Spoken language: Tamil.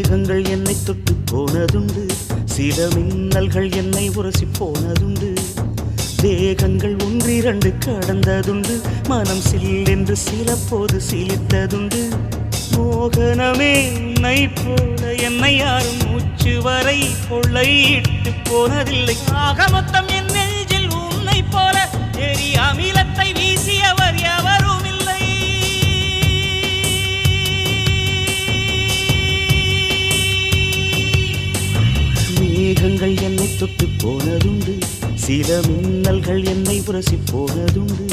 மேகங்கள் என்னை தொட்டு போனதுண்டு, சில மின்னல்கள் என்னை உரசி போனதுண்டு. தேகங்கள் ஒன்றிரண்டு கடந்ததுண்டு, மனம் சில்லென்று சில போது சிலித்ததுண்டு. மோகனமே உன்னை போல என்னை யாரும் மூச்சு வரை கொள்ளையிட்டு போனதில்லை. ஆக மொத்தம் என் நெஞ்சில் உன்னை போல எரி அமிலத்தை வீசியவர் எவரும் இல்லை. மேகங்கள் என்னை தொட்டு போனதுண்டு, சில மின்னல்கள் என்னை உரசி போனதுண்டு.